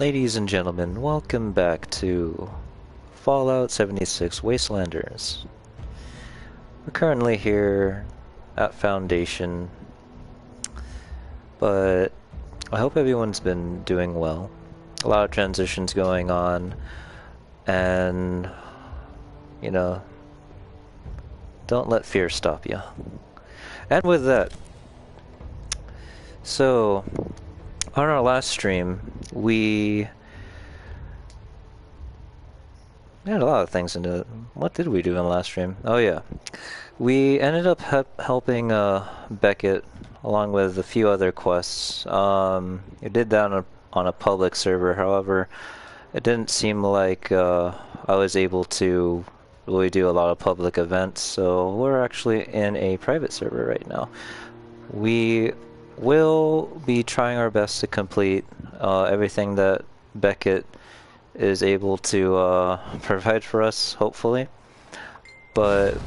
Ladies and gentlemen, welcome back to Fallout 76 Wastelanders. We're currently here at Foundation, but I hope everyone's been doing well. A lot of transitions going on, and, you know, don't let fear stop you. And with that, so, on our last stream, we had a lot of things into it. What did we do in the last stream? Oh yeah. We ended up helping Beckett along with a few other quests. We did that on a public server, however, it didn't seem like I was able to really do a lot of public events, so we're actually in a private server right now. We will be trying our best to complete everything that Beckett is able to provide for us, hopefully. But,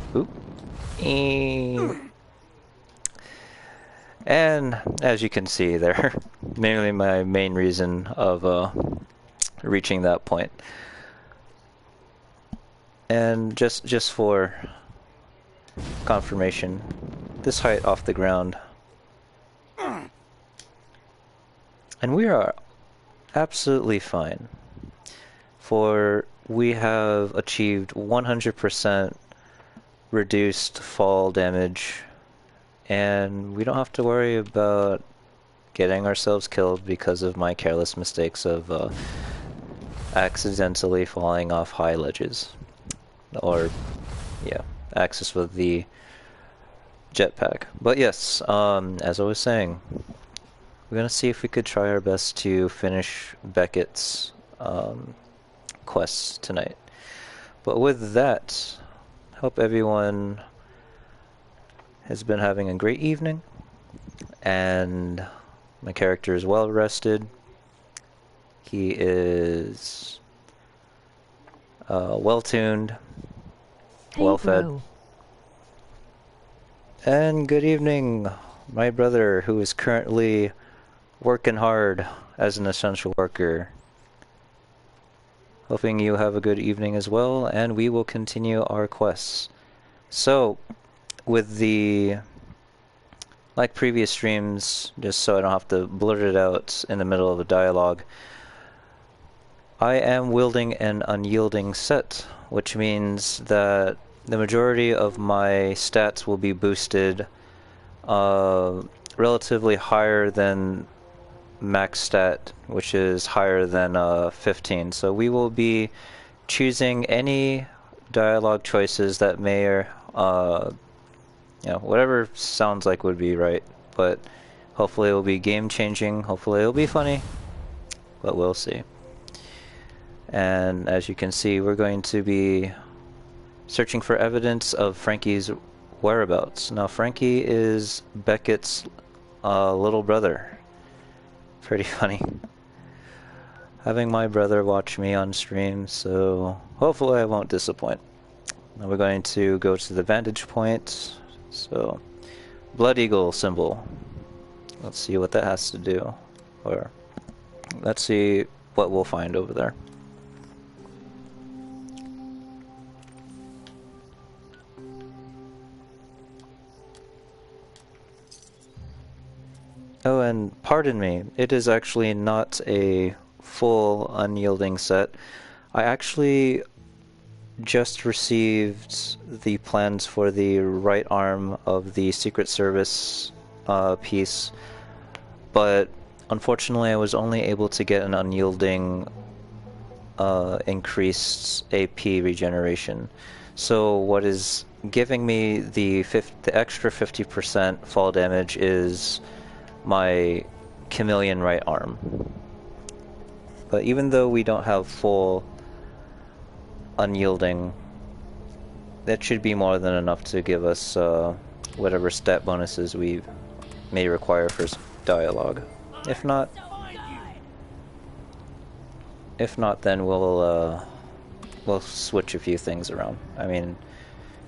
and as you can see there, mainly my main reason of reaching that point. And just for confirmation, this height off the ground, and we are absolutely fine, for we have achieved 100% reduced fall damage, and we don't have to worry about getting ourselves killed because of my careless mistakes of accidentally falling off high ledges, or yeah, access with the jetpack. But yes, as I was saying, we're gonna see if we could try our best to finish Beckett's quests tonight. But with that, hope everyone has been having a great evening, and my character is well rested. He is well tuned, well fed. And good evening, my brother, who is currently working hard as an essential worker. Hoping you have a good evening as well, and we will continue our quests. So, with like previous streams, just so I don't have to blurt it out in the middle of a dialogue, I am wielding an unyielding set, which means that the majority of my stats will be boosted relatively higher than max stat, which is higher than 15. So we will be choosing any dialogue choices that may, you know, whatever sounds like would be right. But hopefully it will be game changing. Hopefully it will be funny. But we'll see. And as you can see, we're going to be searching for evidence of Frankie's whereabouts. Now, Frankie is Beckett's little brother. Pretty funny. Having my brother watch me on stream, so hopefully I won't disappoint. Now we're going to go to the vantage point. So, Blood Eagle symbol. Let's see what that has to do. Or, let's see what we'll find over there. Oh, and pardon me, it is actually not a full unyielding set. I actually just received the plans for the right arm of the Secret Service piece, but unfortunately I was only able to get an unyielding increased AP regeneration. So what is giving me the extra 50% fall damage is my chameleon right arm. But even though we don't have full unyielding, that should be more than enough to give us whatever stat bonuses we may require for dialogue. If not, then we'll switch a few things around. I mean,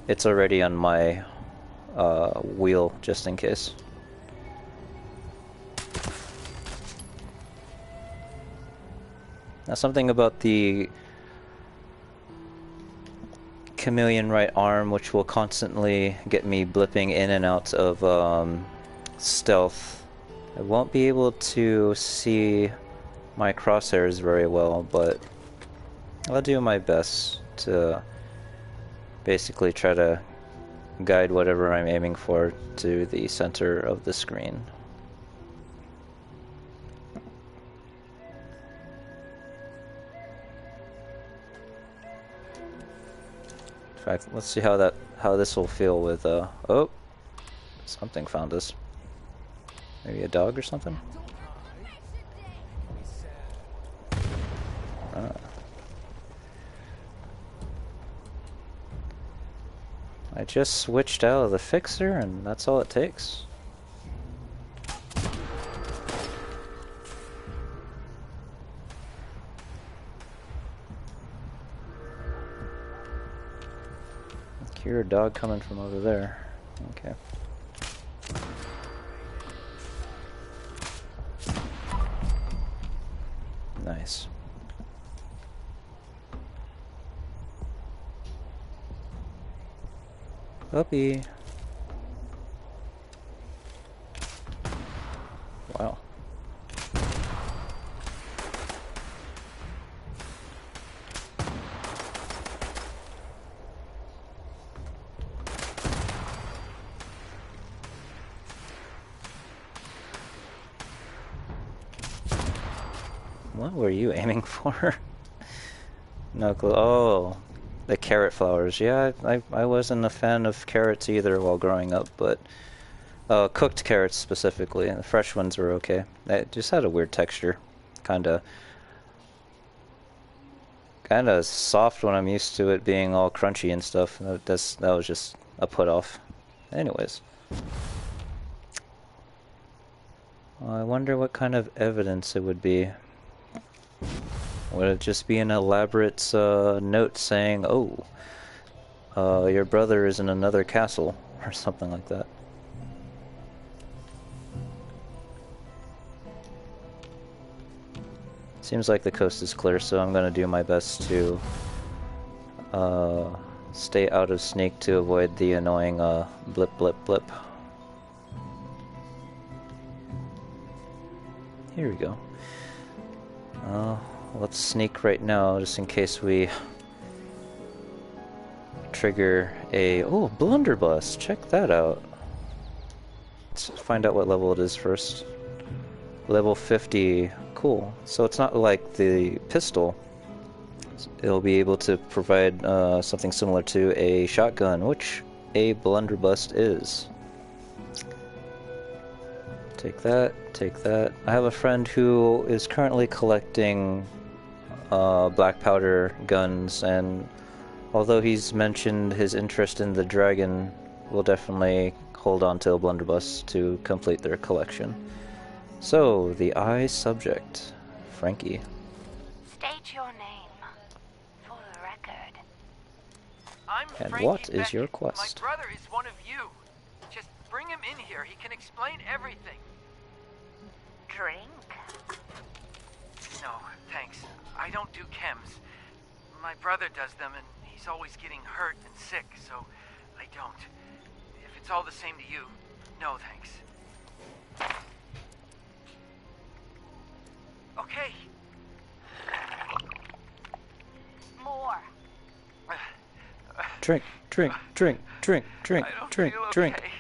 it's already on my wheel just in case. Now, something about the chameleon right arm, which will constantly get me blipping in and out of stealth. I won't be able to see my crosshairs very well, but I'll do my best to basically try to guide whatever I'm aiming for to the center of the screen. In fact, let's see how this will feel with oh, something found us. Maybe a dog or something? I just switched out of the fixer and that's all it takes. Hear a dog coming from over there. Okay. Nice. Puppy. Wow. What were you aiming for? No clue. Oh, the carrot flowers. Yeah, I wasn't a fan of carrots either while growing up, but cooked carrots specifically. The fresh ones were okay. It just had a weird texture, kinda soft when I'm used to it being all crunchy and stuff. That was just a put off. Anyways, well, I wonder what kind of evidence it would be. Would it just be an elaborate note saying, "Oh, your brother is in another castle," or something like that? Seems like the coast is clear, so I'm gonna do my best to stay out of sneak to avoid the annoying blip blip blip. Here we go. Let's sneak right now, just in case we trigger a... Oh, blunderbuss! Check that out. Let's find out what level it is first. Level 50. Cool. So it's not like the pistol. It'll be able to provide something similar to a shotgun, which a blunderbuss is. Take that, take that. I have a friend who is currently collecting black powder guns, and although he's mentioned his interest in the dragon, we'll definitely hold on to a blunderbuss to complete their collection. So, the eye subject, Frankie. State your name for the record. I'm And Frankie what is Beckett. your quest? My brother is one of you. Just bring him in here. He can explain everything. Drink? No, thanks. I don't do chems. My brother does them, and he's always getting hurt and sick, so I don't. If it's all the same to you, no thanks. Okay. More. Drink, drink, drink, drink, drink, I don't drink, feel drink. okay.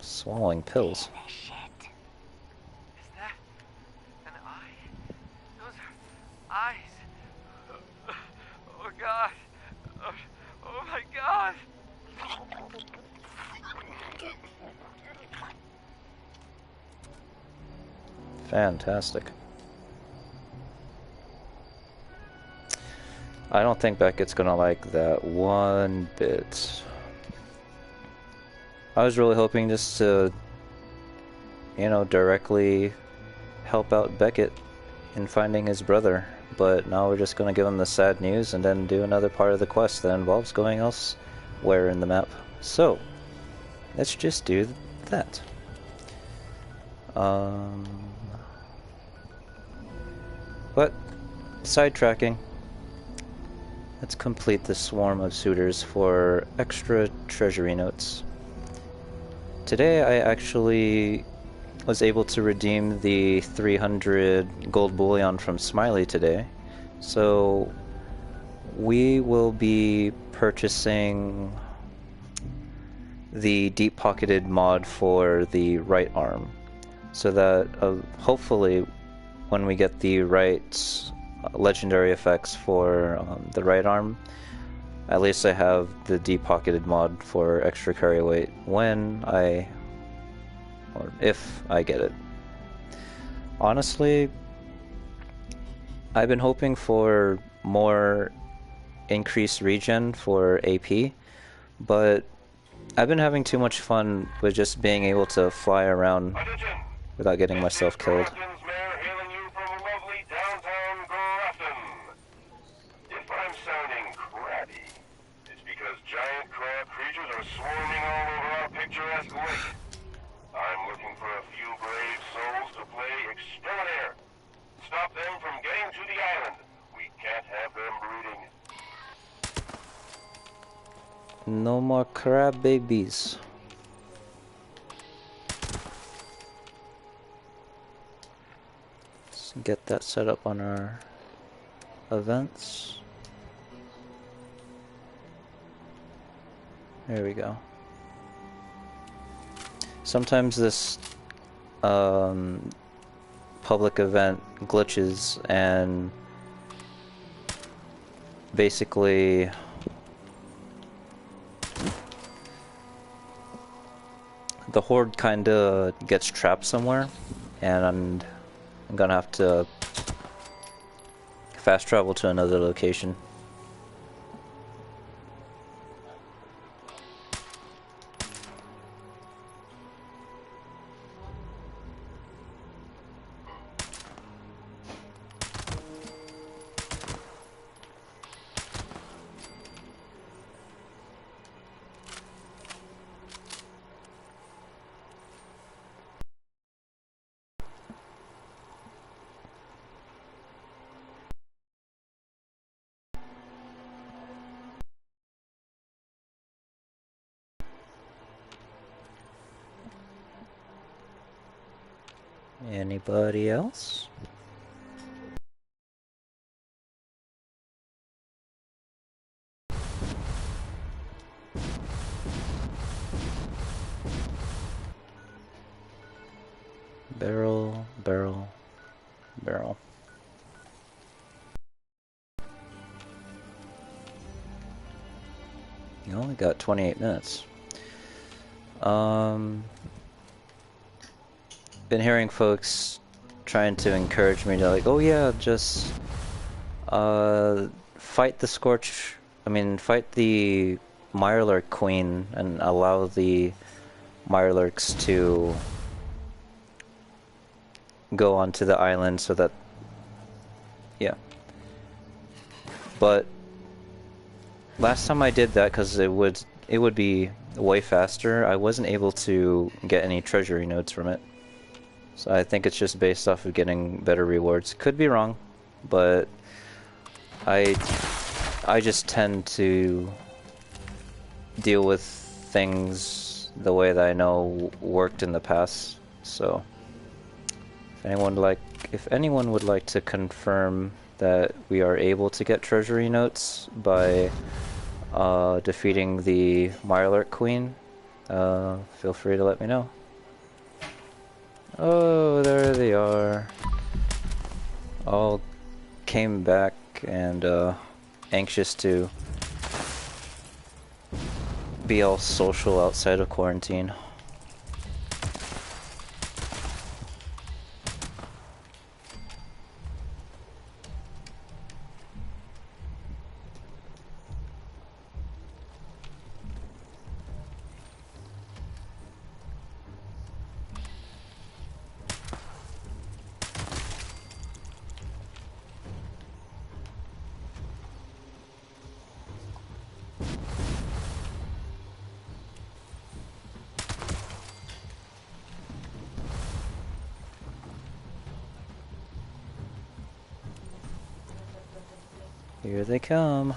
Swallowing pills. Shit. Is that an eye? Those are eyes. Oh God. Oh my God. Fantastic. I don't think Beckett's gonna like that one bit. I was really hoping just to, you know, directly help out Beckett in finding his brother, but now we're just gonna give him the sad news and then do another part of the quest that involves going elsewhere in the map. So, let's just do that. Um, but sidetracking. Let's complete the swarm of suitors for extra treasury notes. Today I actually was able to redeem the 300 gold bullion from Smiley today. So we will be purchasing the deep-pocketed mod for the right arm, so that hopefully when we get the right legendary effects for the right arm, at least I have the deep-pocketed mod for extra carry weight when or if I get it. Honestly, I've been hoping for more increased regen for AP, but I've been having too much fun with just being able to fly around without getting myself killed. If I'm sounding crabby, it's because giant crab creatures are swarming all over our picturesque lake. I'm looking for a few brave souls to play exterminator. Stop them from getting to the island. We can't have them breeding. No more crab babies. Let's get that set up on our events. There we go. Sometimes this public event glitches and basically the horde kinda gets trapped somewhere, and I'm gonna have to fast travel to another location. Anybody else? Barrel, barrel, barrel. You only got 28 minutes. Been hearing folks trying to encourage me to like, oh yeah, just fight the fight the Mirelurk Queen and allow the Mirelurks to go onto the island so that, yeah. But last time I did that, because it would be way faster, I wasn't able to get any treasury notes from it. So I think it's just based off of getting better rewards. Could be wrong, but I just tend to deal with things the way that I know worked in the past. So if anyone would like to confirm that we are able to get treasury notes by defeating the Mirelurk Queen, feel free to let me know. Oh, there they are. All came back and anxious to be all social outside of quarantine. Here they come.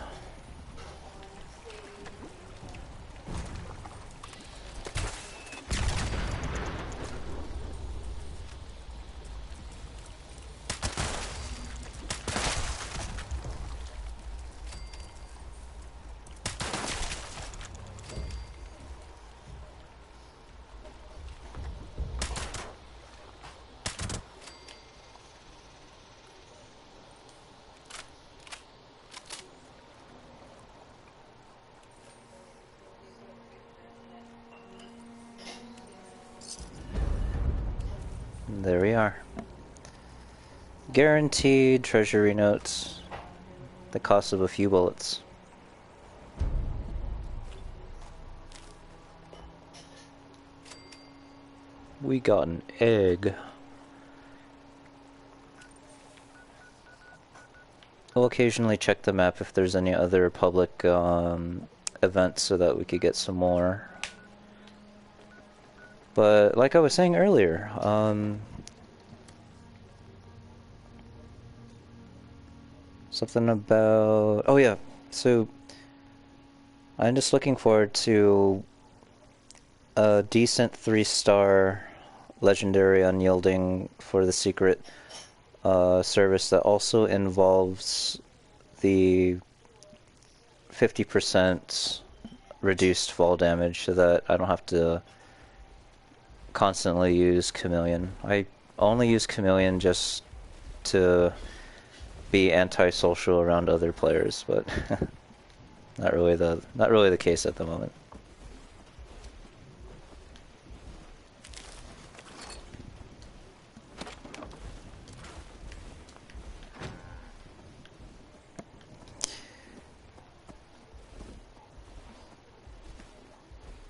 There we are. Guaranteed treasury notes. The cost of a few bullets. We got an egg. We'll occasionally check the map if there's any other public events so that we could get some more. But like I was saying earlier, something about... Oh yeah, so I'm just looking forward to a decent 3-star legendary unyielding for the secret service that also involves the 50% reduced fall damage so that I don't have to constantly use Chameleon. I only use Chameleon just to be antisocial around other players, but not really the case at the moment.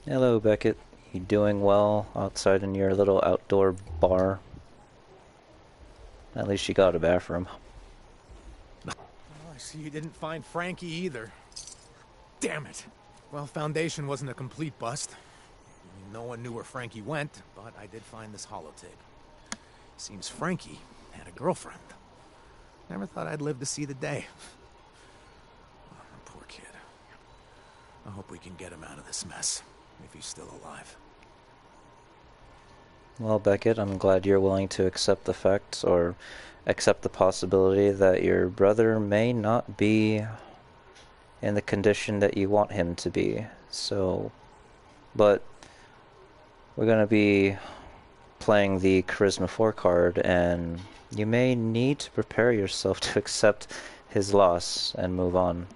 Hello, Beckett. You doing well outside in your little outdoor bar? At least you got a bathroom. Oh, I see you didn't find Frankie either. Damn it. Well, Foundation wasn't a complete bust. No one knew where Frankie went, but I did find this holotape. Seems Frankie had a girlfriend. Never thought I'd live to see the day. Oh, poor kid. I hope we can get him out of this mess, if he's still alive. Well, Beckett, I'm glad you're willing to accept the fact, or accept the possibility that your brother may not be in the condition that you want him to be. So, but we're going to be playing the Charisma 4 card, and you may need to prepare yourself to accept his loss and move on.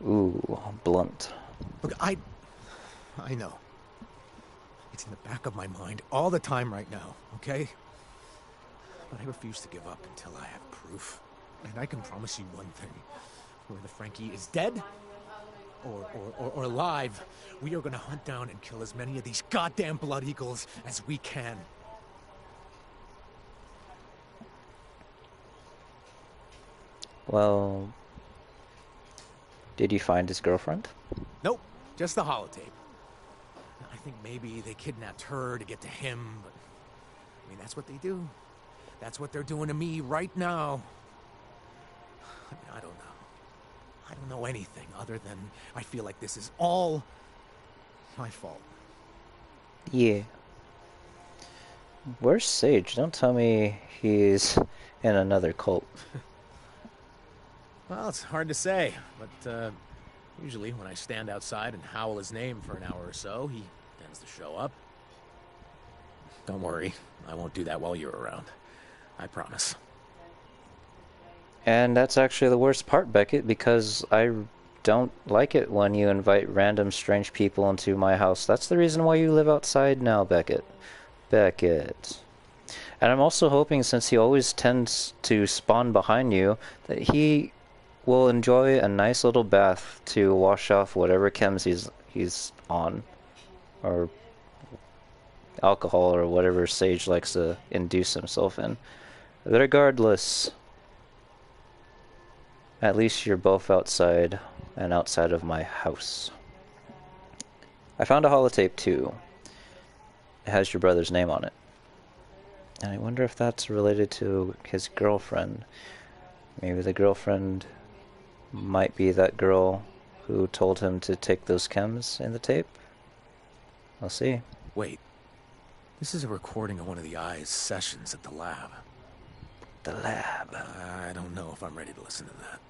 Ooh, blunt. Look, I know. It's in the back of my mind all the time right now, okay? But I refuse to give up until I have proof. And I can promise you one thing. Whether Frankie is dead or alive, we are gonna hunt down and kill as many of these goddamn Blood Eagles as we can. Well, did you find his girlfriend? Nope, just the holotape. I think maybe they kidnapped her to get to him, but I mean, that's what they do. That's what they're doing to me right now. I mean, I don't know. I don't know anything other than I feel like this is all my fault. Yeah. Where's Sage? Don't tell me he's in another cult. Well, it's hard to say, but usually when I stand outside and howl his name for an hour or so, he tends to show up. Don't worry, I won't do that while you're around. I promise. And that's actually the worst part, Beckett, because I don't like it when you invite random strange people into my house. That's the reason why you live outside now, Beckett. Beckett. And I'm also hoping, since he always tends to spawn behind you, that he will enjoy a nice little bath to wash off whatever chems he's on. Or alcohol, or whatever Sage likes to induce himself in. But regardless, at least you're both outside, and outside of my house. I found a holotape too. It has your brother's name on it. And I wonder if that's related to his girlfriend. Maybe the girlfriend might be that girl who told him to take those chems in the tape. I'll see. Wait. This is a recording of one of the Eye's sessions at the lab. The lab. I don't know if I'm ready to listen to that.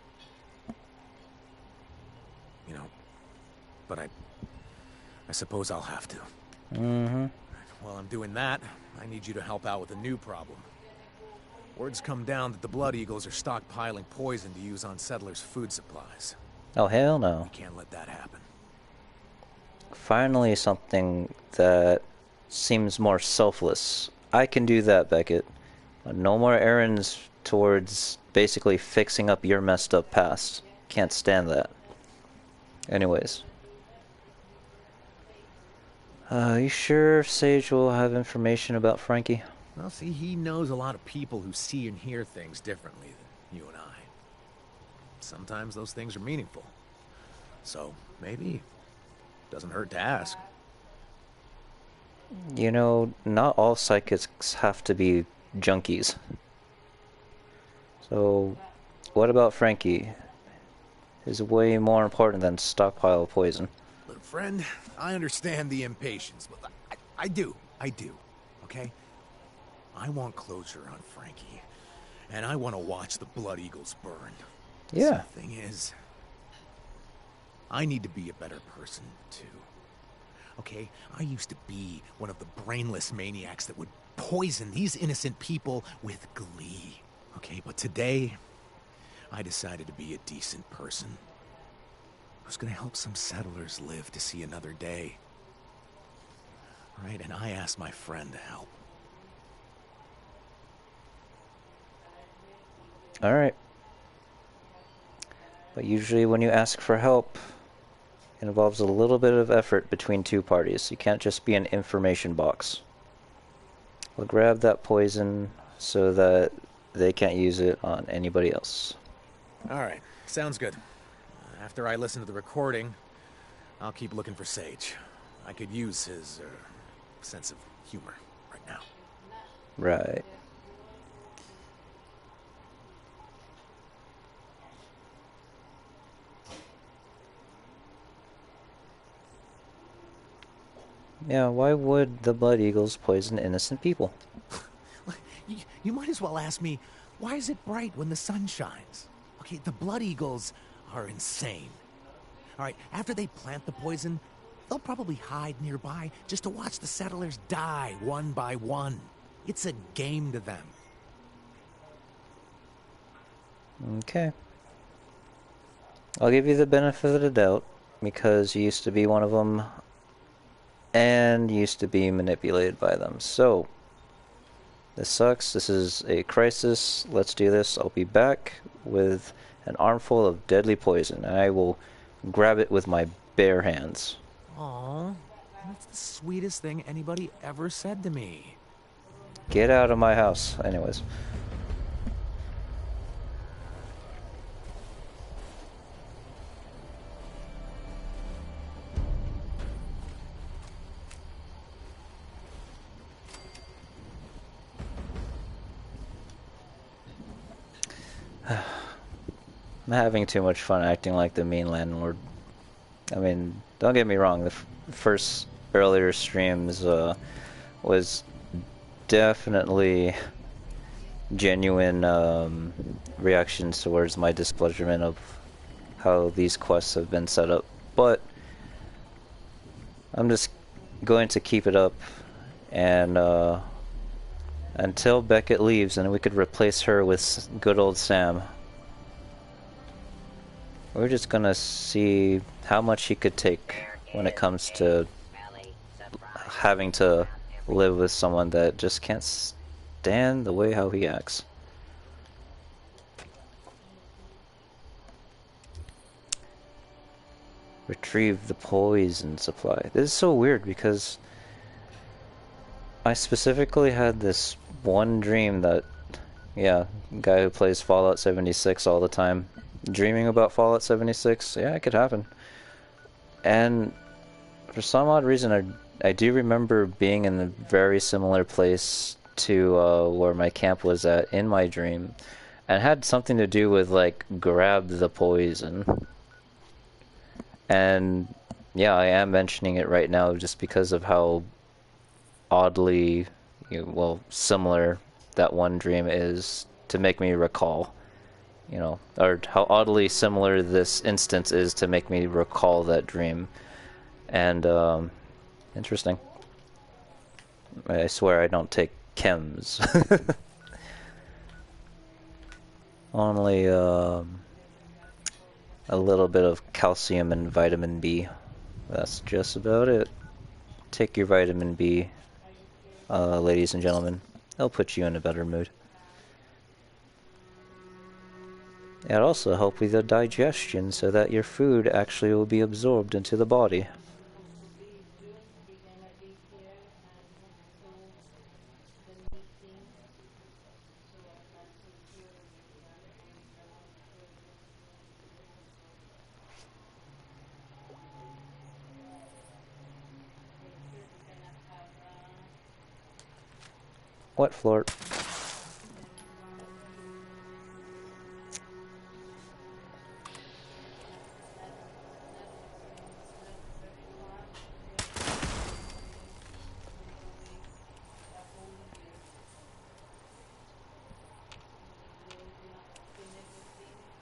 You know, but I suppose I'll have to. Mm-hmm. While I'm doing that, I need you to help out with a new problem. Word's come down that the Blood Eagles are stockpiling poison to use on settlers' food supplies. Oh, hell no. We can't let that happen. Finally something that seems more selfless. I can do that, Beckett. No more errands towards basically fixing up your messed up past. Can't stand that. Anyways. You sure Sage will have information about Frankie? Well, see, he knows a lot of people who see and hear things differently than you and I. Sometimes those things are meaningful. So, maybe doesn't hurt to ask. You know, not all psychics have to be junkies. So, what about Frankie? Is way more important than stockpile poison. Look, friend, I understand the impatience, but I do, okay? I want closure on Frankie, and I want to watch the Blood Eagles burn. Yeah. The thing is, I need to be a better person, too. Okay, I used to be one of the brainless maniacs that would poison these innocent people with glee. Okay, but today, I decided to be a decent person who's gonna help some settlers live to see another day. Right, and I asked my friend to help. Alright. But usually when you ask for help, it involves a little bit of effort between two parties. You can't just be an information box. We'll grab that poison so that they can't use it on anybody else. Alright, sounds good. After I listen to the recording, I'll keep looking for Sage. I could use his, sense of humor right now. Right. Yeah, why would the Blood Eagles poison innocent people? You might as well ask me, why is it bright when the sun shines? Okay, the Blood Eagles are insane. Alright, after they plant the poison, they'll probably hide nearby just to watch the settlers die one by one. It's a game to them. Okay. I'll give you the benefit of the doubt, because you used to be one of them, and used to be manipulated by them. So, this sucks. This is a crisis. Let's do this. I'll be back with an armful of deadly poison. I will grab it with my bare hands. Aww, that's the sweetest thing anybody ever said to me. Get out of my house. Anyways. I'm having too much fun acting like the mean landlord. I mean, don't get me wrong, the first earlier streams was definitely genuine reactions towards my displeasurement of how these quests have been set up, but I'm just going to keep it up, and until Beckett leaves, and we could replace her with good old Sam. We're just gonna see how much he could take when it comes to having to live with someone that just can't stand the way how he acts. Retrieve the poison supply. This is so weird because I specifically had this one dream that, yeah, guy who plays Fallout 76 all the time, dreaming about Fallout 76, yeah, it could happen. And for some odd reason, I do remember being in a very similar place to where my camp was at in my dream, and it had something to do with like grab the poison. And yeah, I am mentioning it right now just because of how oddly, well, similar that one dream is to make me recall, or how oddly similar this instance is to make me recall that dream. And interesting. I swear I don't take chems. Only a little bit of calcium and vitamin B. That's just about it. Take your vitamin B, ladies and gentlemen. It'll put you in a better mood. It'll also help with the digestion so that your food actually will be absorbed into the body. What floor?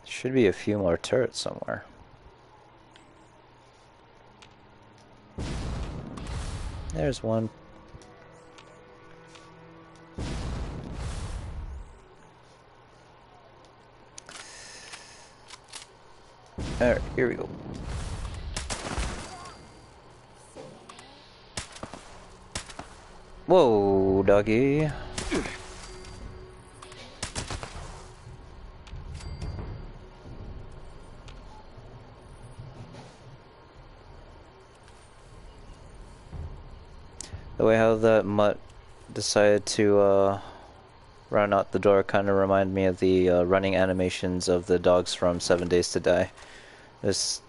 Should be a few more turrets somewhere. There's one. Alright, here we go. Whoa, doggy. The way how that mutt decided to run out the door kind of reminded me of the running animations of the dogs from 7 Days to Die. Just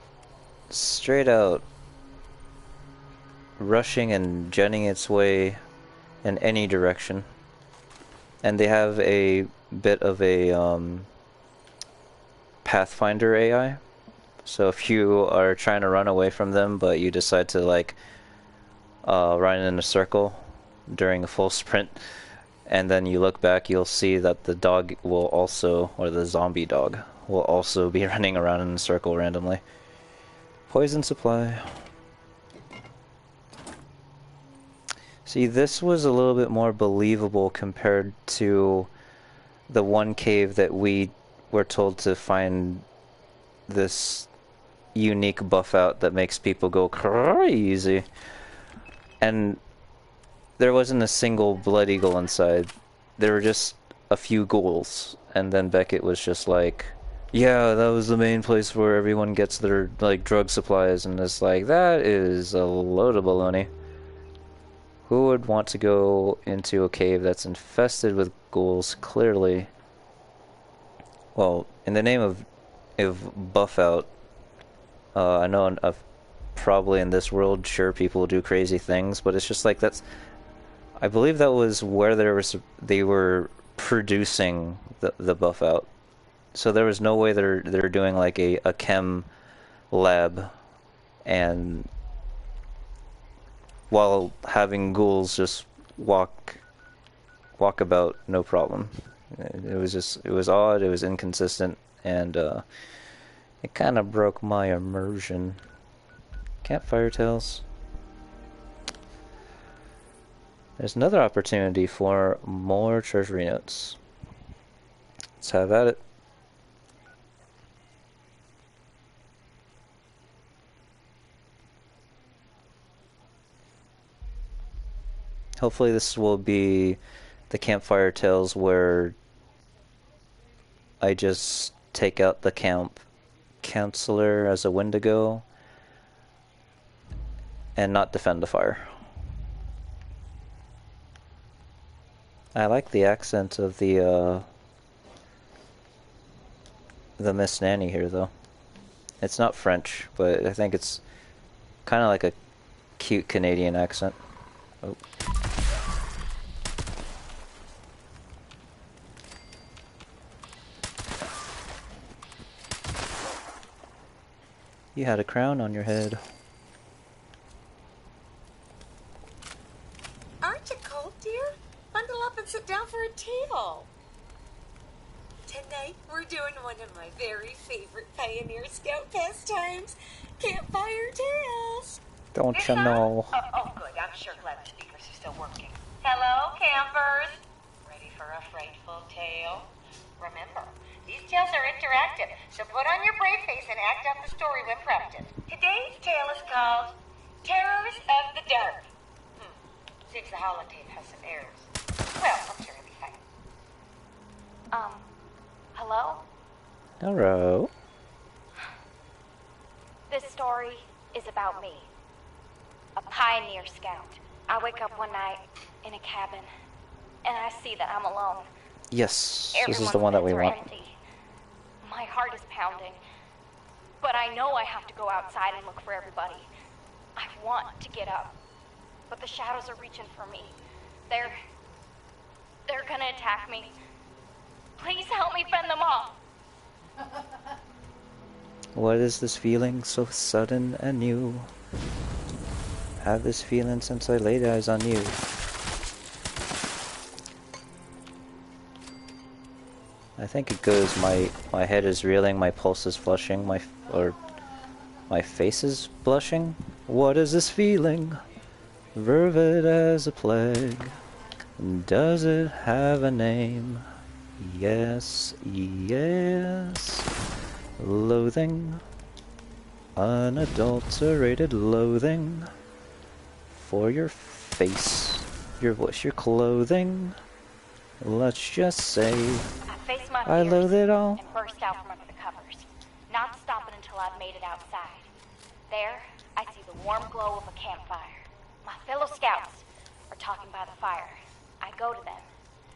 straight out rushing and jetting its way in any direction. And they have a bit of a Pathfinder AI. So if you are trying to run away from them, but you decide to like run in a circle during a full sprint, and then you look back, you'll see that the dog will also, or the zombie dog, will also be running around in a circle randomly. Poison supply. See, this was a little bit more believable compared to the one cave that we were told to find this unique buff out that makes people go crazy. And there wasn't a single blood eagle inside. There were just a few ghouls. And then Beckett was just like, yeah, that was the main place where everyone gets their like drug supplies. And it's like, that is a load of baloney. Who would want to go into a cave that's infested with ghouls, clearly? Well, in the name of buff out, I know probably in this world, sure, people do crazy things, but it's just like I believe that was where they were producing the buff out. So there was no way they're doing like a chem lab and while having ghouls just walk about no problem. It was odd, it was inconsistent, and it kind of broke my immersion. Campfire tales. There's another opportunity for more treasury notes. Let's have at it. Hopefully this will be the campfire tales where I just take out the camp counselor as a Wendigo and not defend the fire. I like the accent of the Miss Nanny here, though. It's not French, but I think it's kind of like a cute Canadian accent. Oh. You had a crown on your head. Aren't you cold, dear? Bundle up and sit down for a table. Tonight, we're doing one of my very favorite Pioneer Scout pastimes, campfire tales. Don't you know? Oh, good. I'm sure glad the speakers are still working. Hello, campers. Ready for a frightful tale? Remember, these tales are interactive, so put on your brave face and act out the story when prompted. Today's tale is called Terrors of the Dark. Seems the holotape has some errors. Well, I'm sure it'll be fine. Hello? Hello. This story is about me. A pioneer scout. I wake up one night in a cabin, and I see that I'm alone. Yes, this is Everyone's the one that we beds are want. empty. My heart is pounding. But I know I have to go outside and look for everybody. I want to get up. But the shadows are reaching for me. They're gonna attack me. Please help me fend them off. What is this feeling so sudden and new? Had this feeling since I laid eyes on you. I think it goes, my head is reeling, my pulse is flushing, my face is blushing. What is this feeling? Vervid as a plague. Does it have a name? Yes, yes. Loathing. Unadulterated loathing. For your face, your voice, your clothing. Let's just say I faced my I fears loathe it all. and burst out from under the covers, not stopping until I'd made it outside. There, I see the warm glow of a campfire. My fellow scouts are talking by the fire. I go to them,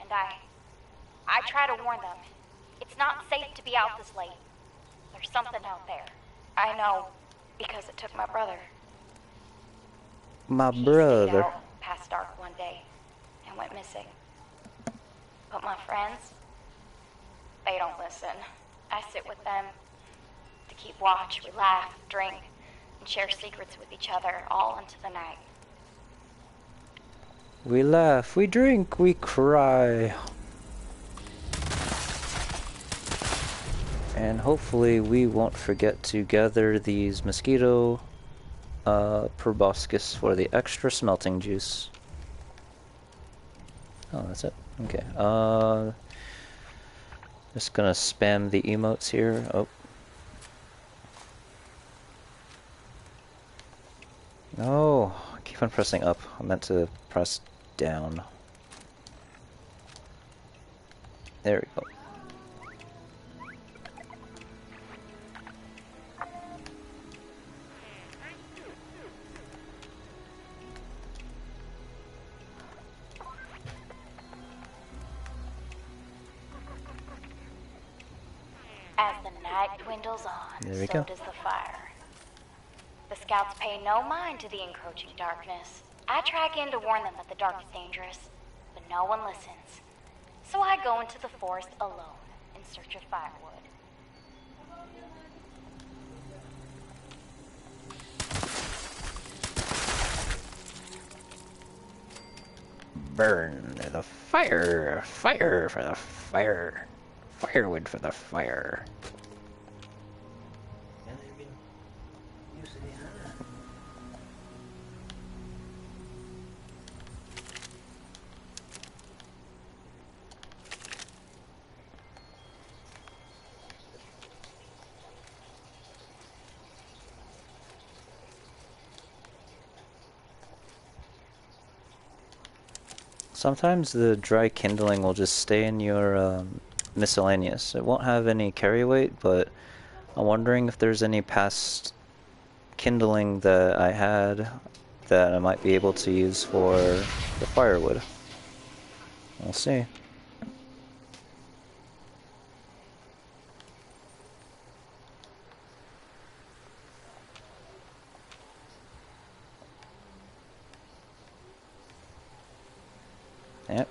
and I try to warn them. It's not safe to be out this late. There's something out there. I know, because it took my brother. My He brother. stayed out past dark one day and went missing. But my friends, they don't listen. I sit with them to keep watch. We laugh, drink, and share secrets with each other all into the night. We laugh, we drink, we cry. And hopefully we won't forget to gather these mosquito proboscis for the extra smelting juice. Oh, that's it. Okay. Just gonna spam the emotes here. Oh. No, I keep on pressing up. I meant to press down. There we go. As the night dwindles on, There we so go. does the fire. The scouts pay no mind to the encroaching darkness. I track in to warn them that the dark is dangerous, but no one listens. So I go into the forest alone in search of firewood. Burn the fire! Fire for the fire! Firewood for the fire! Sometimes the dry kindling will just stay in your miscellaneous. It won't have any carry weight, but I'm wondering if there's any past kindling that I had that I might be able to use for the firewood. We'll see. Yep.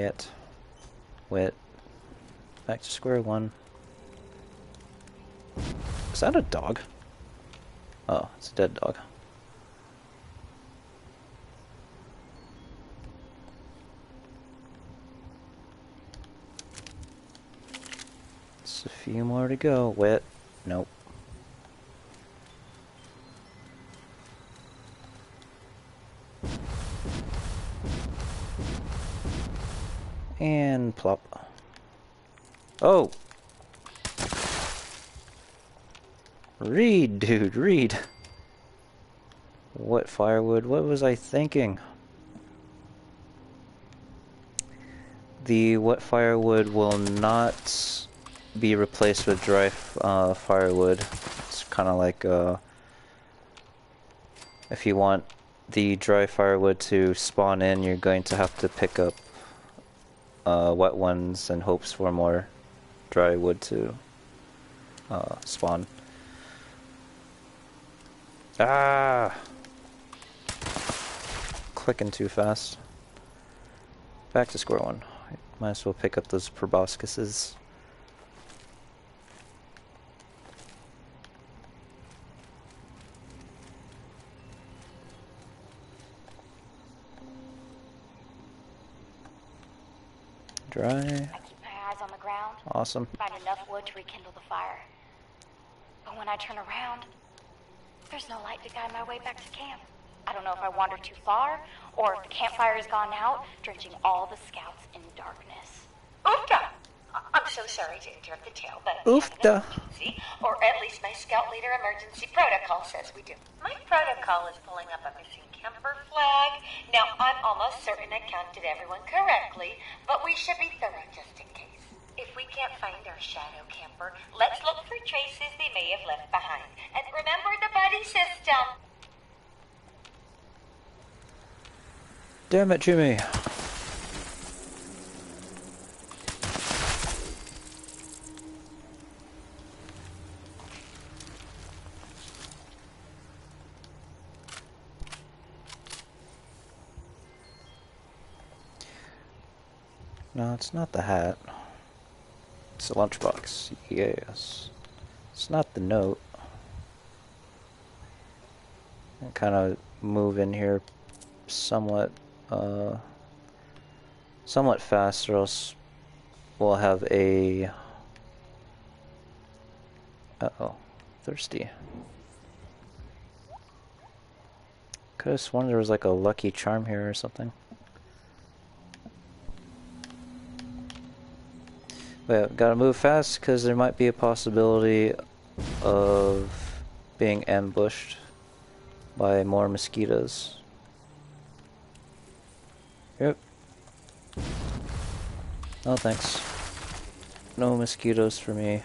Wait. Wait. Back to square one. Is that a dog? Oh, it's a dead dog. It's a few more to go. Wait. Nope. And plop. Oh! Read, dude, read. What firewood? What was I thinking? The wet firewood will not be replaced with dry firewood. It's kind of like if you want the dry firewood to spawn in, you're going to have to pick up wet ones in hopes for more dry wood to spawn. Ah! Clicking too fast. Back to square one. Might as well pick up those proboscises. Dry. I keep my eyes on the ground. Awesome. Find enough wood to rekindle the fire. But when I turn around, there's no light to guide my way back to camp. I don't know if I wandered too far, or if the campfire has gone out, drenching all the scouts in darkness. Oofta! I'm so sorry to interrupt the tale, but Oofta. emergency, or at least my scout leader emergency protocol says we do. My protocol is pulling up a missing camper flag. Now, I'm almost certain I counted everyone correctly, but we should be thorough just in case. If we can't find our shadow camper, let's look for traces they may have left behind. And remember the buddy system. Damn it, Jimmy. No, it's not the hat. It's the lunchbox. Yes. It's not the note. I'll kind of move in here somewhat somewhat fast, or else we'll have a uh-oh, thirsty. Could have sworn there was like a lucky charm here or something. But gotta move fast because there might be a possibility of being ambushed by more mosquitoes. Yep. No thanks. No mosquitoes for me.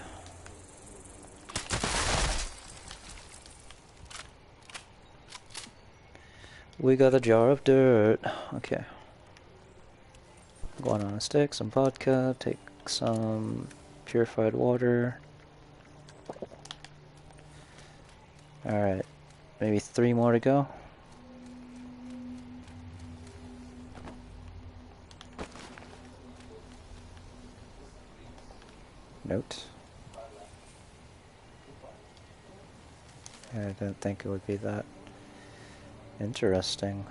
We got a jar of dirt. Okay. Going on a stick, some vodka, take some purified water. Alright. Maybe 3 more to go. Note. I didn't think it would be that interesting.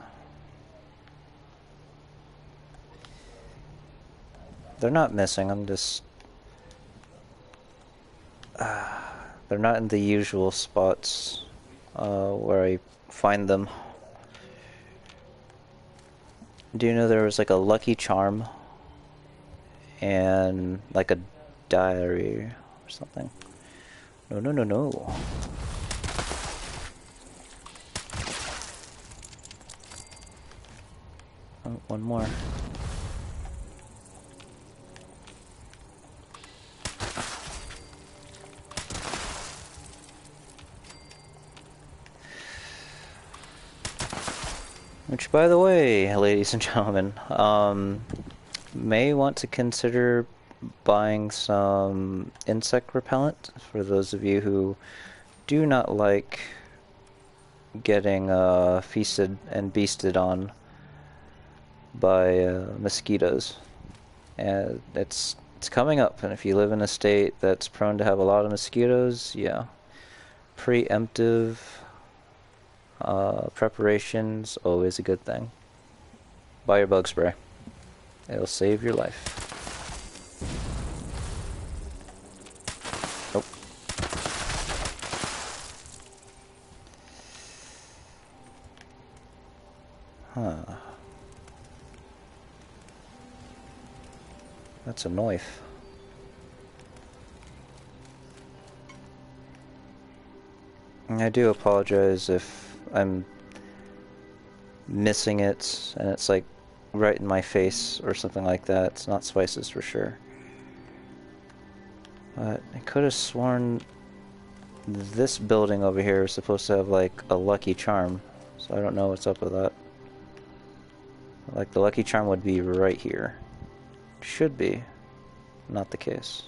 They're not missing, I'm just... they're not in the usual spots where I find them. Do you know there was like a lucky charm and like a diary or something? No, no, no, no. Oh, one more. Which, by the way, ladies and gentlemen, may want to consider buying some insect repellent for those of you who do not like getting feasted and beasted on by mosquitoes. and it's coming up. And if you live in a state that's prone to have a lot of mosquitoes, yeah, preemptive preparation's always a good thing. Buy your bug spray. It'll save your life. Oh. Huh. That's a knife. I do apologize if I'm missing it and it's like right in my face or something like that. It's not spices for sure. But I could have sworn this building over here is supposed to have like a lucky charm, so I don't know what's up with that. Like the lucky charm would be right here. Should be. Not the case.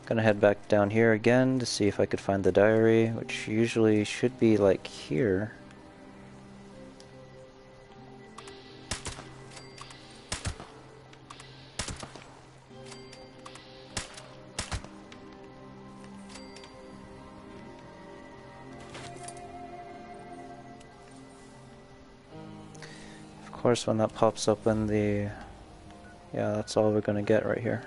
Gonna head back down here again to see if I could find the diary, which usually should be like here. Of course, when that pops up in the... Yeah, that's all we're gonna get right here.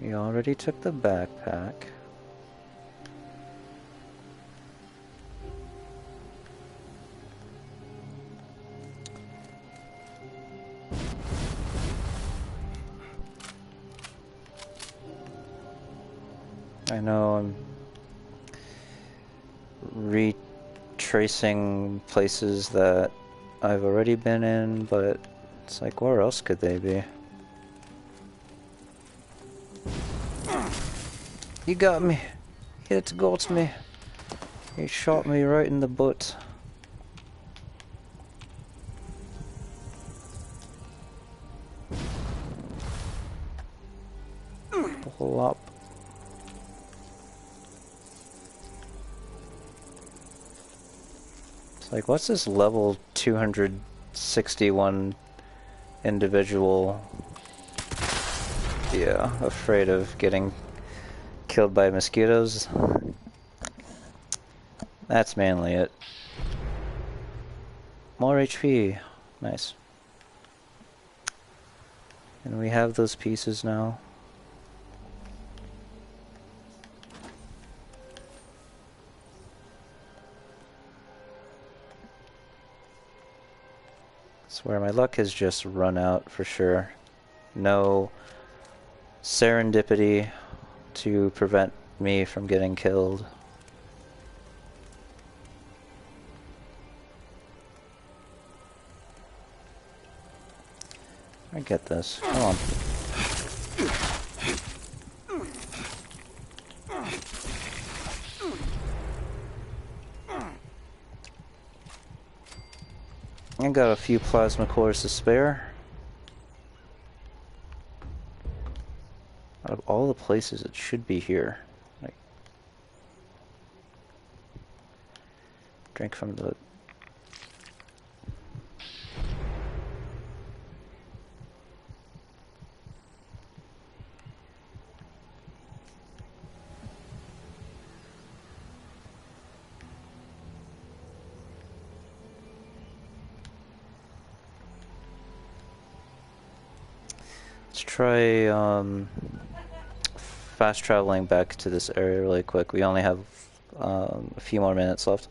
We already took the backpack. I know I'm retracing places that I've already been in, but it's like, where else could they be? You got me. It got me. He shot me right in the butt. Plop. It's like, what's this level 261 individual? Yeah, afraid of getting killed by mosquitoes. That's mainly it. More HP. Nice. And we have those pieces now. I swear my luck has just run out for sure. No serendipity to prevent me from getting killed. I get this. Come on. I got a few plasma cores to spare. Out of all the places, it should be here. Like, drink from the... Let's try fast traveling back to this area really quick. We only have a few more minutes left.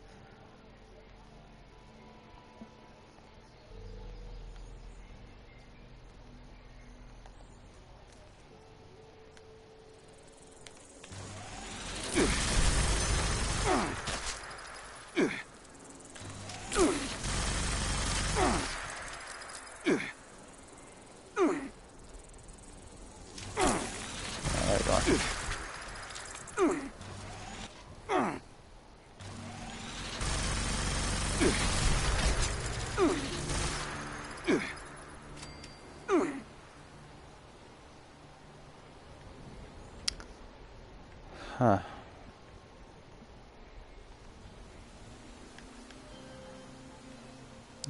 Huh.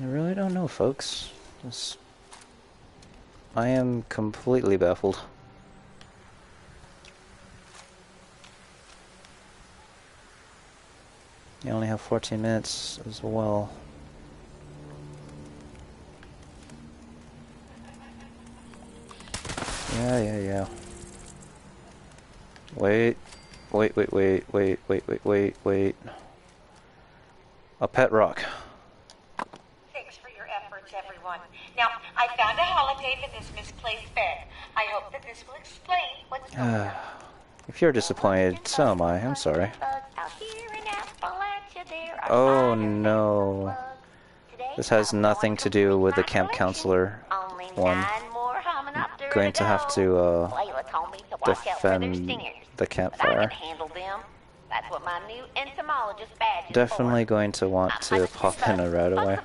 I really don't know, folks. I am completely baffled. You only have 14 minutes as well. Yeah. Wait. A pet rock. Thanks for your efforts, everyone. Now, I found a holiday in this misplaced bed. I hope that this will explain what's going on. If you're disappointed, so am I. I'm sorry. Oh no. This has nothing to do with the camp counselor one. Going to have to defend the campfire. Definitely going to want to pop in a right away.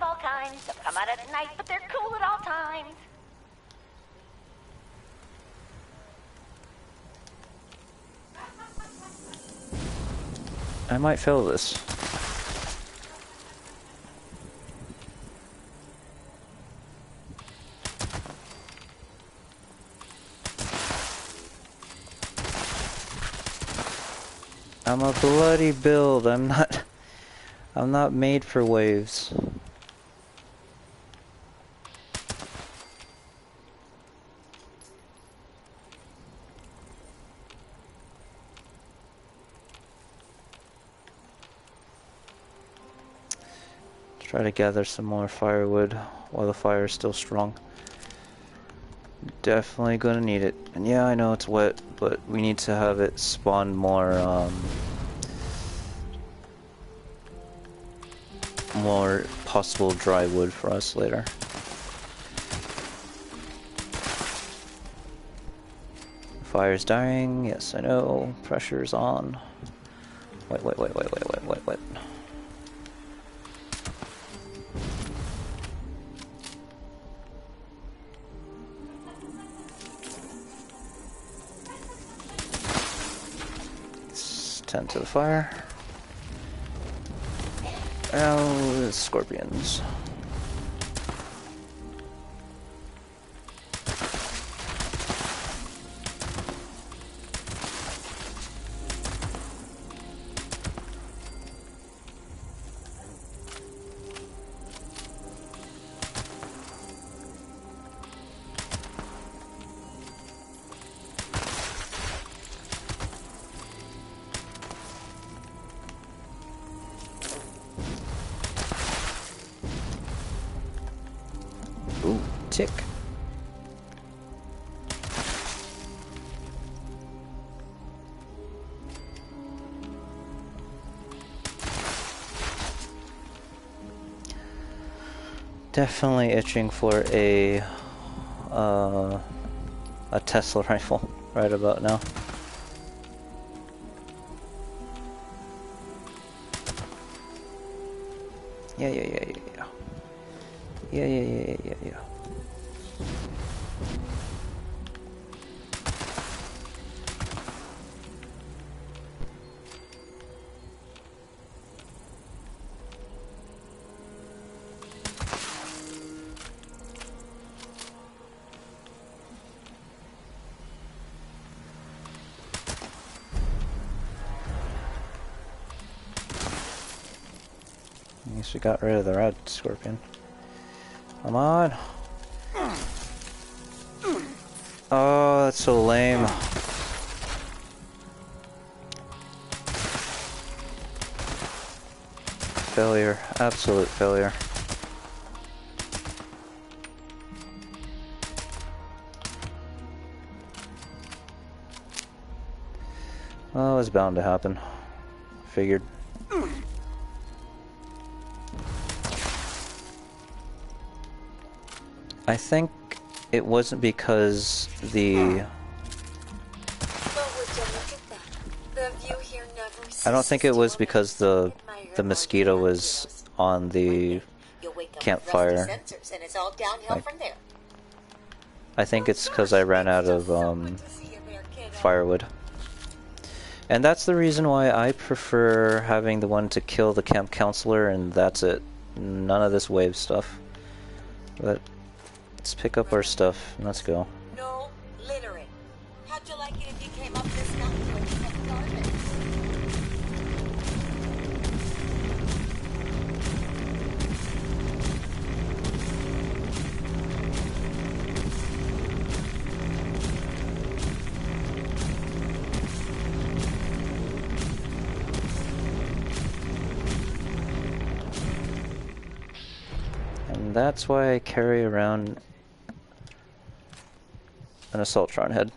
I might fail this. I'm a bloody build. I'm not made for waves. Try to gather some more firewood while the fire is still strong. Definitely gonna need it. And yeah, I know it's wet, but we need to have it spawn more possible dry wood for us later. Fire's dying. Yes, I know. Pressure's on. Wait. Tend to the fire. Oh, scorpions. Ooh, tick. Definitely itching for a Tesla rifle right about now. Yeah. I guess we got rid of the red scorpion. Come on. Oh, that's so lame. Failure. Absolute failure. Well, it was bound to happen. Figured. I think it wasn't because I don't think it was because the mosquito was on the campfire. Like, I think it's because I ran out of firewood. And that's the reason why I prefer having the one to kill the camp counselor, and that's it. None of this wave stuff. But let's pick up our stuff and let's go. No littering. How'd you like it if you came up this mountain with some garbage? And that's why I carry around an Assaultron head.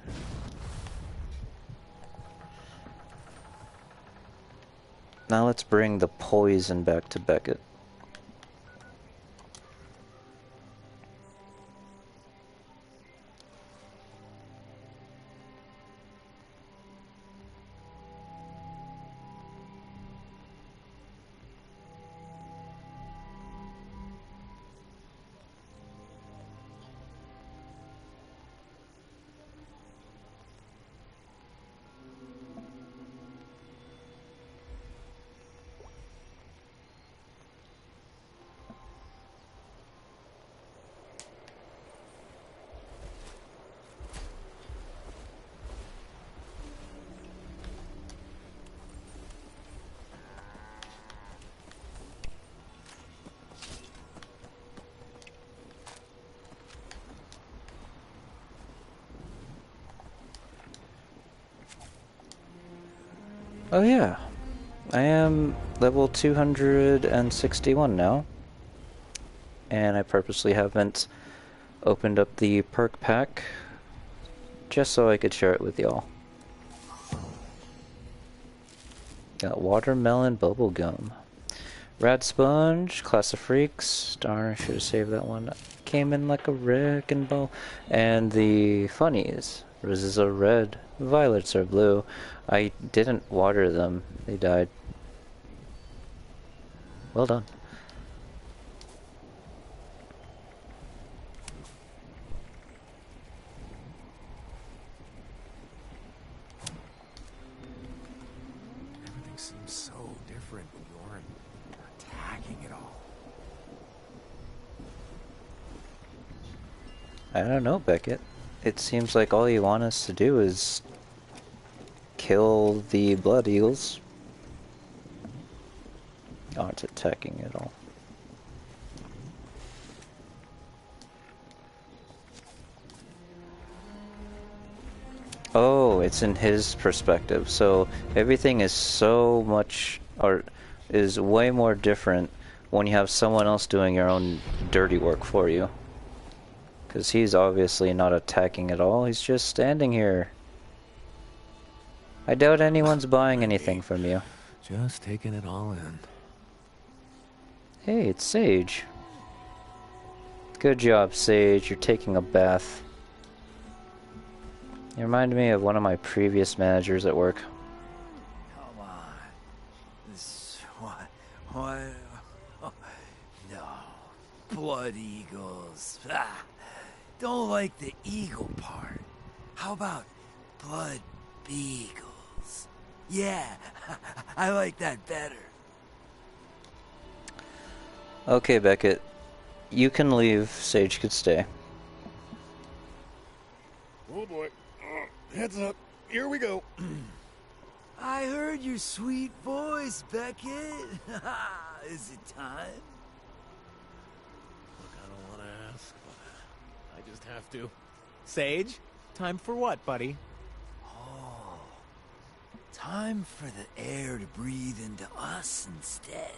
Now let's bring the poison back to Beckett. Oh yeah, I am level 261 now, and I purposely haven't opened up the perk pack just so I could share it with y'all. Got watermelon bubble gum, rad sponge, class of freaks. Darn, I should have saved that one. Came in like a wrecking ball, and the funnies. Roses are red, violets are blue. I didn't water them, they died. Well done. Everything seems so different when you aren't attacking it all. I don't know, Beckett. It seems like all you want us to do is kill the blood eagles. Aren't attacking at all. Oh, it's in his perspective. So everything is so much, or is way more different when you have someone else doing your own dirty work for you. Because he's obviously not attacking at all, he's just standing here. I doubt anyone's buying anything from you. Just taking it all in. Hey, it's Sage. Good job, Sage. You're taking a bath. You remind me of one of my previous managers at work. Come on. This... What? Oh, no. Blood eagles. Ah, don't like the eagle part. How about blood beagles? Yeah, I like that better. Okay, Beckett. You can leave. Sage could stay. Oh boy. Heads up. Here we go. I heard your sweet voice, Beckett. Is it time? Look, I don't want to ask, but I just have to. Sage, time for what, buddy? Oh, time for the air to breathe into us instead.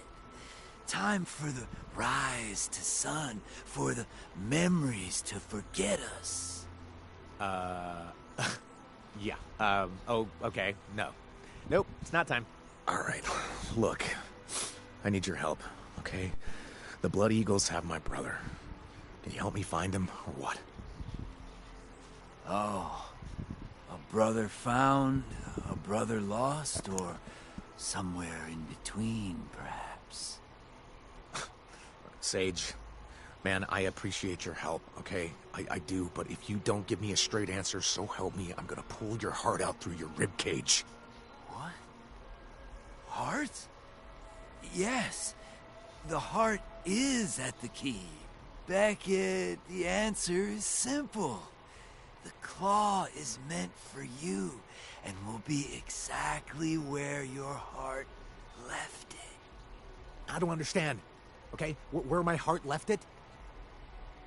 Time for the rise to sun, for the memories to forget us. Yeah. Oh, okay. No. Nope, it's not time. All right. Look, I need your help, okay? The Blood Eagles have my brother. Can you help me find him, or what? Oh, a brother found, a brother lost, or somewhere in between, perhaps. Sage, man, I appreciate your help, okay? I do, but if you don't give me a straight answer, so help me, I'm gonna pull your heart out through your rib cage. What? Heart? Yes, the heart is at the key. Beckett, the answer is simple. The claw is meant for you and will be exactly where your heart left it. I don't understand. Okay, where my heart left it?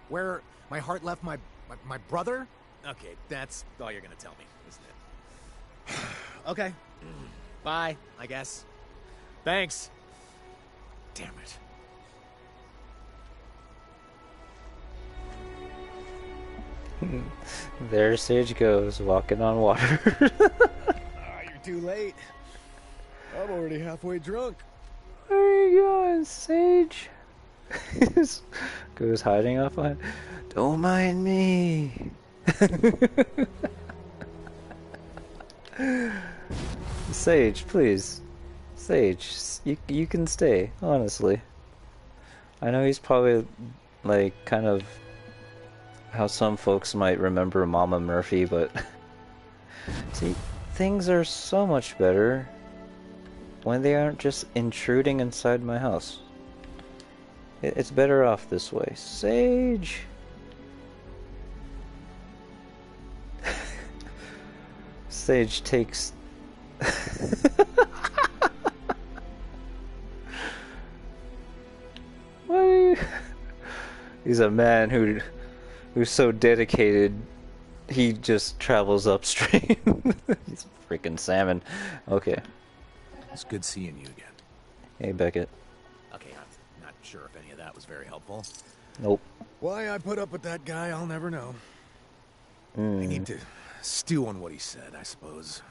Where my heart left my brother? Okay, that's all you're gonna tell me, isn't it? Okay. Bye, I guess. Thanks. Damn it. There Sage goes, walking on water. You're too late. I'm already halfway drunk. Where are you going, Sage? Goes hiding off behind. Don't mind me. Sage, please. Sage, you can stay, honestly. I know he's probably, like, kind of how some folks might remember Mama Murphy, but see, things are so much better when they aren't just intruding inside my house. It's better off this way. Sage! Sage takes... What are you... He's a man who's so dedicated, he just travels upstream. He's a freaking salmon. Okay. It's good seeing you again. Hey, Beckett. Okay, I'm not sure if any of that was very helpful. Nope. Why I put up with that guy, I'll never know. I Mm. need to stew on what he said, I suppose.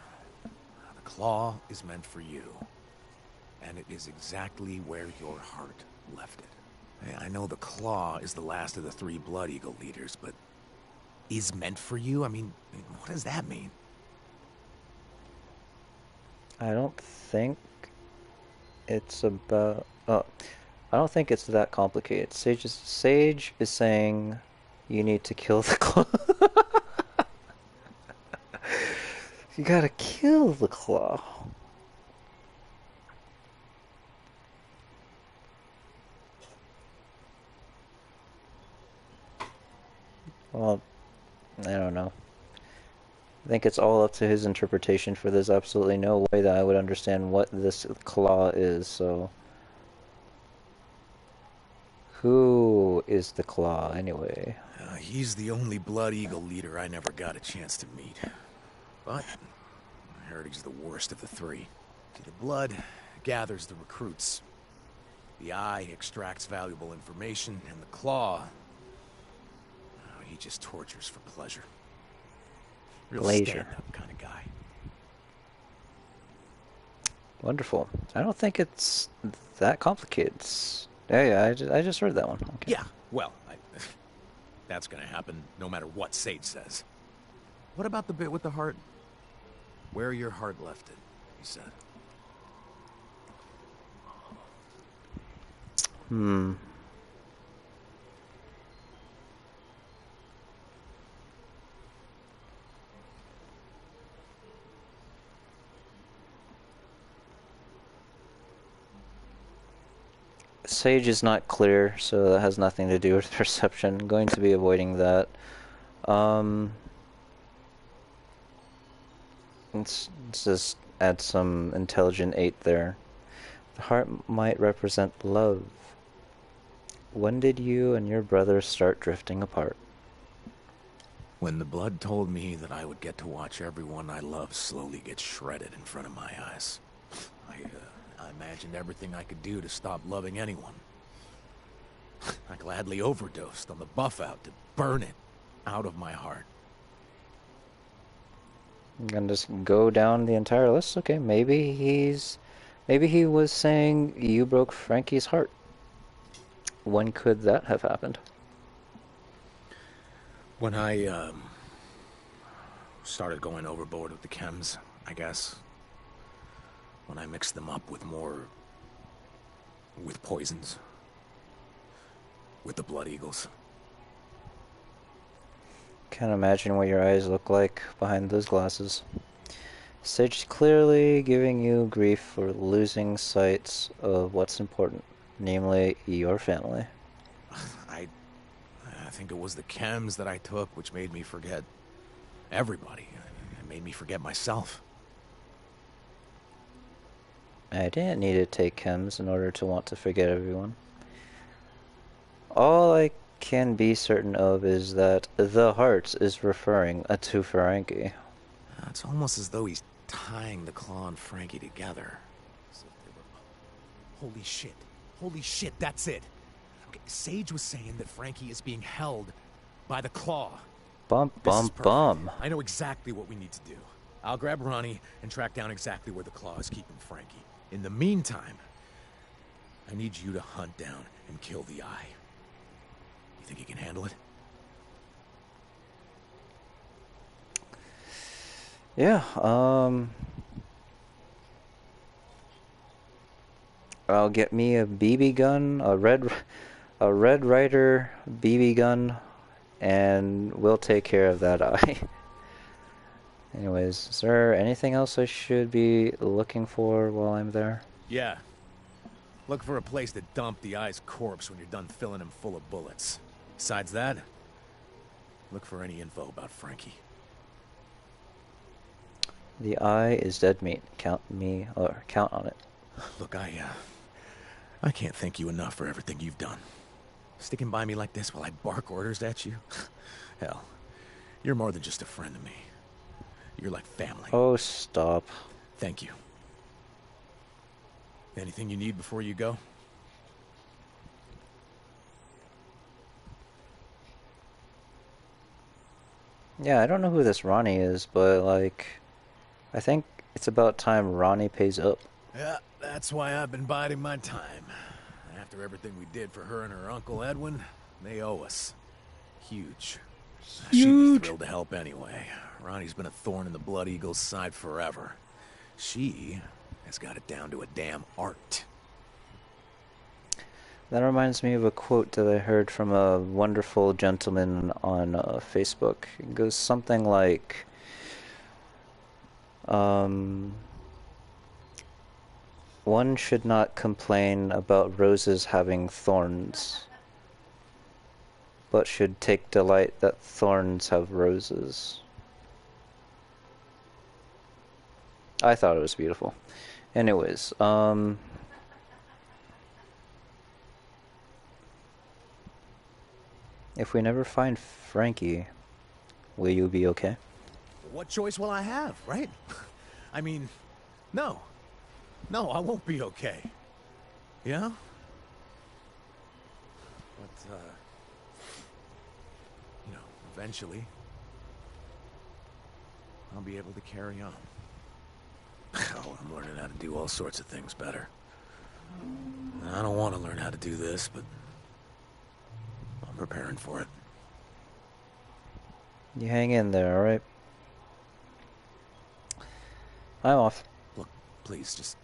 The claw is meant for you. And it is exactly where your heart left it. I know the claw is the last of the 3 Blood Eagle leaders, but is meant for you? I mean, what does that mean? I don't think it's about... I don't think it's that complicated. Sage is saying you need to kill the claw. You gotta kill the claw. Well, I don't know. I think it's all up to his interpretation, for there's absolutely no way that I would understand what this claw is, so... Who is the claw, anyway? He's the only Blood Eagle leader I never got a chance to meet. But I heard he's the worst of the 3. See, the Blood gathers the recruits. The Eye extracts valuable information, and the Claw... he just tortures for pleasure. Real stand-up kind of guy. Wonderful. I don't think it's that complicated. Yeah, I just heard that one. Okay. Yeah, well, that's gonna happen no matter what Sage says. What about the bit with the heart? Where your heart left it, he said. Sage is not clear, so that has nothing to do with perception. I'm going to be avoiding that. Let's just add some intelligent 8 there. The heart might represent love. When did you and your brother start drifting apart? When the Blood told me that I would get to watch everyone I love slowly get shredded in front of my eyes. I imagined everything I could do to stop loving anyone. I gladly overdosed on the buff-out to burn it out of my heart. I'm gonna just go down the entire list. Okay, maybe he was saying you broke Frankie's heart. When could that have happened? When I, started going overboard with the chems, I guess. When I mixed them up with with poisons. With the Blood Eagles. Can't imagine what your eyes look like behind those glasses. Sage clearly giving you grief for losing sight of what's important, namely your family. I think it was the chems that I took which made me forget everybody. It made me forget myself. I didn't need to take chems in order to want to forget everyone. All I can be certain of is that the heart is referring to Frankie. It's almost as though he's tying the claw and Frankie together. As if they were... Holy shit, that's it. Okay, Sage was saying that Frankie is being held by the claw. Bum. I know exactly what we need to do. I'll grab Ronnie and track down exactly where the claw is keeping Frankie. In the meantime, I need you to hunt down and kill the Eye. You think you can handle it? Yeah, I'll get me a BB gun, a Red Ryder BB gun, and we'll take care of that Eye. Anyways, is there anything else I should be looking for while I'm there? Yeah. Look for a place to dump the Eye's corpse when you're done filling him full of bullets. Besides that, look for any info about Frankie. The Eye is dead meat. Count on it. Look, I can't thank you enough for everything you've done. Sticking by me like this while I bark orders at you? Hell, you're more than just a friend to me. You're like family. Oh, stop. Thank you. Anything you need before you go? Yeah, I don't know who this Ronnie is, but, like, I think it's about time Ronnie pays up. Yeah, that's why I've been biding my time. After everything we did for her and her Uncle Edwin, they owe us. Huge. She'd be thrilled to help anyway. Ronnie's been a thorn in the Blood Eagle's side forever. She has got it down to a damn art. That reminds me of a quote that I heard from a wonderful gentleman on Facebook. It goes something like, one should not complain about roses having thorns, but should take delight that thorns have roses. I thought it was beautiful. Anyways, if we never find Frankie, will you be okay? What choice will I have, right? I mean, no. No, I won't be okay. Yeah? But, you know, eventually, I'll be able to carry on. Oh, I'm learning how to do all sorts of things better. I don't want to learn how to do this, but I'm preparing for it. You hang in there, alright? I'm off. Look, please, just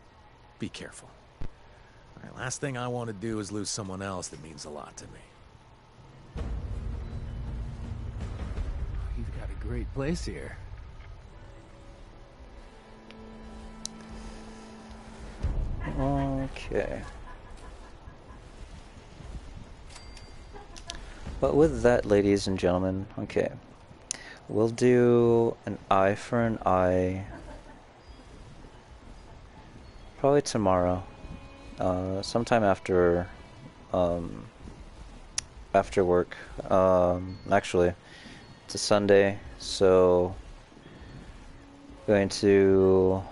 be careful. All right, last thing I want to do is lose someone else that means a lot to me. You've got a great place here. Okay. But with that, ladies and gentlemen, okay, we'll do an eye for an eye probably tomorrow, sometime after work. Actually, it's a Sunday, so going to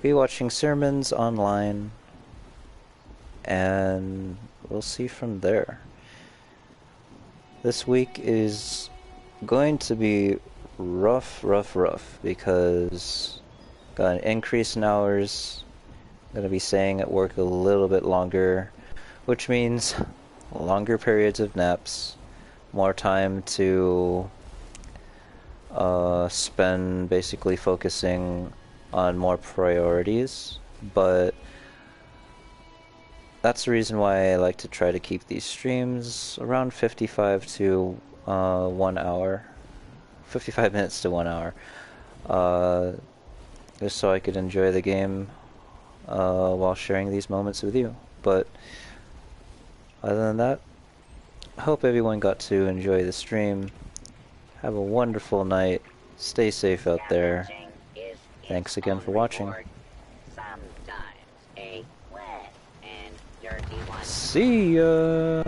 be watching sermons online, and we'll see from there. This week is going to be rough because got an increase in hours. Gonna be staying at work a little bit longer, which means longer periods of naps, more time to spend basically focusing on more priorities, but that's the reason why I like to try to keep these streams around 55 to 1 hour. 55 minutes to 1 hour. just so I could enjoy the game while sharing these moments with you. But other than that, I hope everyone got to enjoy the stream. Have a wonderful night. Stay safe out there. Thanks again for watching. Sometimes a wet and dirty one. See ya!